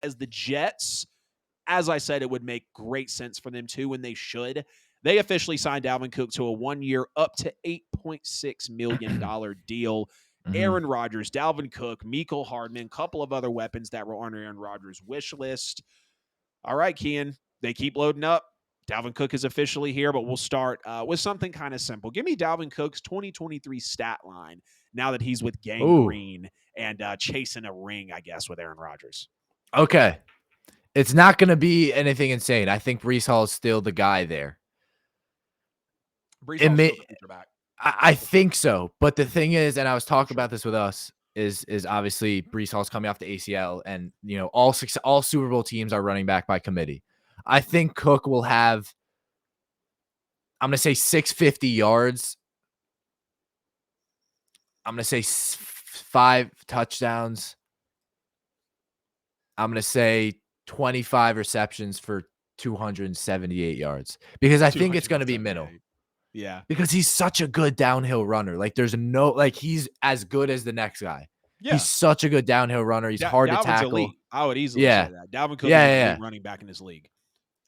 as the Jets, as I said, it would make great sense for them too, and they should. They officially signed Dalvin Cook to a 1-year, up to $8.6 million deal. Mhm. Aaron Rodgers, Dalvin Cook, Mecole Hardman, a couple of other weapons that were on Aaron Rodgers' wish list. All right, Kian, they keep loading up. Dalvin Cook is officially here, but we'll start with something kind of simple. Give me Dalvin Cook's 2023 stat line now that he's with Gang Ooh. Green and chasing a ring, I guess, with Aaron Rodgers. Okay. It's not going to be anything insane. I think Breece Hall is still the guy there. Breece It Hall's still may, the future back. I think so. But the thing is, and I was talking about this with us, is obviously Breece Hall's coming off the ACL, and all Super Bowl teams are running back by committee. I think Cook will have, I'm going to say 650 yards. I'm going to say 5 touchdowns. I'm going to say 25 receptions for 278 yards, because I think it's going to be middle. Yeah. Because he's such a good downhill runner. Like, there's no, like, he's as good as the next guy. Yeah. He's such a good downhill runner. He's hard to tackle. Elite. I would easily say that. Dalvin Cook is an elite running back in this league.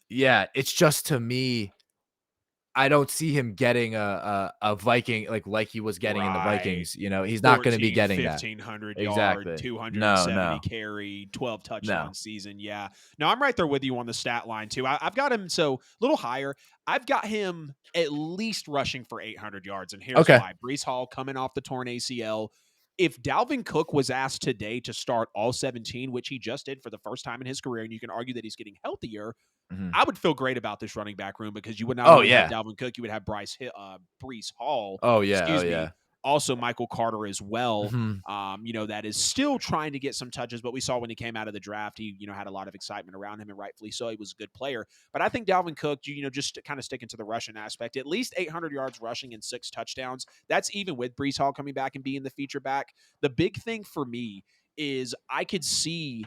Yeah. It's just, to me, I don't see him getting a Viking like he was getting in the Vikings. He's not going to be getting 1,500 that. yard, Exactly. 270 carry, 12 touchdown season. Yeah. No, I'm right there with you on the stat line too. I've got him a little higher. I've got him at least rushing for 800 yards, and here's why. Breece Hall coming off the torn ACL. If Dalvin Cook was asked today to start all 17, which he just did for the first time in his career, and you can argue that he's getting healthier, I would feel great about this running back room, because you would not only have Dalvin Cook, you would have Breece Hall. Excuse me. Also, Michael Carter as well. That is still trying to get some touches, but we saw when he came out of the draft, he had a lot of excitement around him, and rightfully so. He was a good player. But I think Dalvin Cook, just kind of sticking to the rushing aspect, at least 800 yards rushing and 6 touchdowns. That's even with Breece Hall coming back and being the feature back. The big thing for me is I could see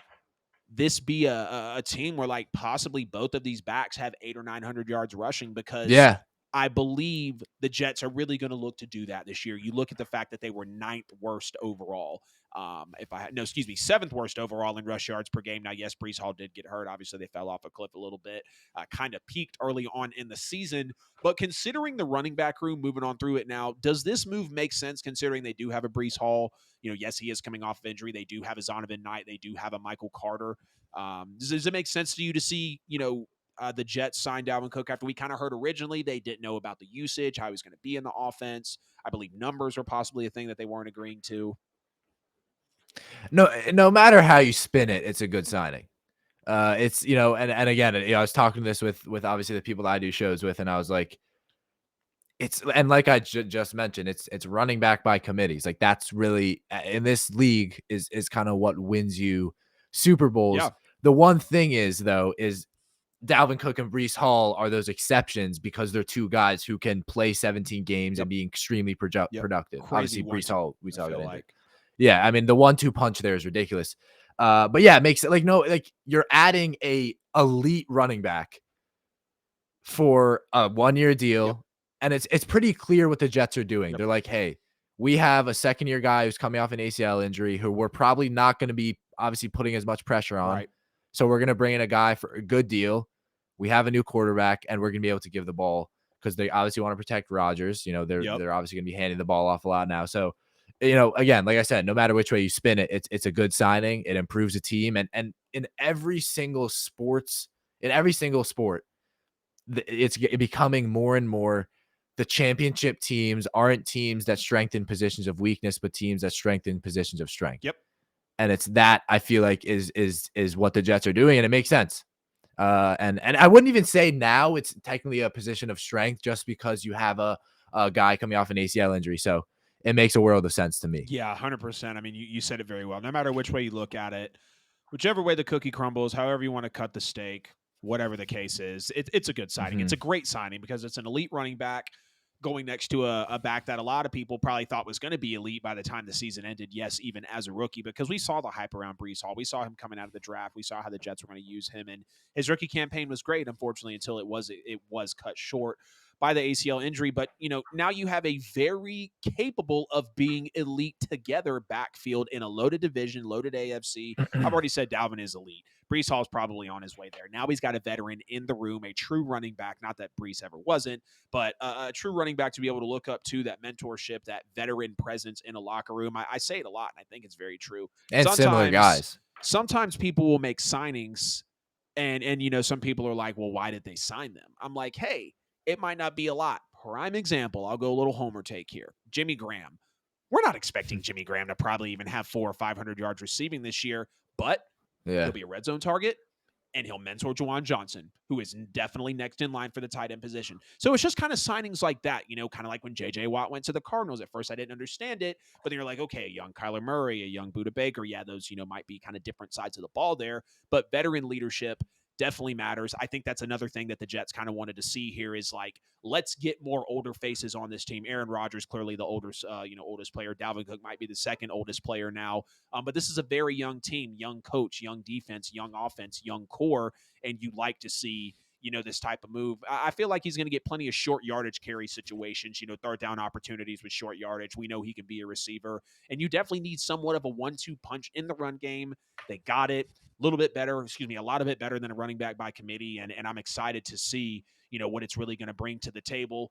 this be a team where, like, possibly both of these backs have 800 or 900 yards rushing, because I believe the Jets are really going to look to do that this year. You look at the fact that they were 9th worst overall. 7th worst overall in rush yards per game. Now, yes, Breece Hall did get hurt. Obviously, they fell off a cliff a little bit, kind of peaked early on in the season. But considering the running back room, moving on through it now, does this move make sense considering they do have a Breece Hall? Yes, he is coming off of injury. They do have a Zonovan Knight. They do have a Michael Carter. Does it make sense to you to see, the Jets signed Dalvin Cook after we kind of heard originally they didn't know about the usage, how he was going to be in the offense? I believe numbers were possibly a thing that they weren't agreeing to. No matter how you spin it, it's a good signing. It's, and again, I was talking this with obviously the people that I do shows with, and I was like, and like I just mentioned, it's running back by committees. Like, that's really, in this league, is kind of what wins you Super Bowls. Yeah. The one thing is, though, is Dalvin Cook and Breece Hall are those exceptions, because they're two guys who can play 17 games and be extremely productive. Crazy. Obviously, Breece Hall, we saw that. Like. Yeah, I mean, the 1-2 punch there is ridiculous. But yeah, it makes it like you're adding a elite running back for a 1-year deal. And it's pretty clear what the Jets are doing. They're like, hey, we have a second-year guy who's coming off an ACL injury who we're probably not going to be obviously putting as much pressure on. Right. So we're going to bring in a guy for a good deal. We have a new quarterback, and we're going to be able to give the ball, because they obviously want to protect Rodgers. They're obviously going to be handing the ball off a lot now. So, again, like I said, no matter which way you spin it, it's a good signing. It improves the team. And in every single sport, it's becoming more and more, the championship teams aren't teams that strengthen positions of weakness, but teams that strengthen positions of strength. Yep. And it's that, I feel like, is what the Jets are doing, and it makes sense. And I wouldn't even say now it's technically a position of strength, just because you have a guy coming off an ACL injury. So it makes a world of sense to me. Yeah, 100%. I mean, you said it very well. No matter which way you look at it, whichever way the cookie crumbles, however you want to cut the steak, whatever the case is, it's a good signing. It's a great signing, because it's an elite running back going next to a back that a lot of people probably thought was going to be elite by the time the season ended. Yes, even as a rookie, because we saw the hype around Breece Hall. We saw him coming out of the draft. We saw how the Jets were going to use him, and his rookie campaign was great, unfortunately, until it was cut short. by the ACL injury. But, now you have a very capable of being elite together backfield in a loaded division, loaded AFC. I've already said Dalvin is elite. Breece Hall's probably on his way there. Now he's got a veteran in the room, a true running back. Not that Breece ever wasn't, but a true running back to be able to look up to, that mentorship, that veteran presence in a locker room. I say it a lot, and I think it's very true. And similar guys. Sometimes people will make signings and some people are like, well, why did they sign them? I'm like, hey, it might not be a lot. Prime example, I'll go a little homer take here. Jimmy Graham. We're not expecting Jimmy Graham to probably even have 400 or 500 yards receiving this year, but he'll be a red zone target, and he'll mentor Juwan Johnson, who is definitely next in line for the tight end position. So it's just kind of signings like that, kind of like when J.J. Watt went to the Cardinals. At first, I didn't understand it, but then you're like, okay, a young Kyler Murray, a young Budda Baker. Yeah, those, might be kind of different sides of the ball there, but veteran leadership definitely matters. I think that's another thing that the Jets kind of wanted to see here is like, let's get more older faces on this team. Aaron Rodgers, clearly the oldest player. Dalvin Cook might be the second oldest player now. But this is a very young team, young coach, young defense, young offense, young core, and you like to see this type of move. I feel like he's going to get plenty of short yardage carry situations, third down opportunities with short yardage. We know he can be a receiver, and you definitely need somewhat of a 1-2 punch in the run game. They got it a lot of it better than a running back by committee, and I'm excited to see what it's really going to bring to the table.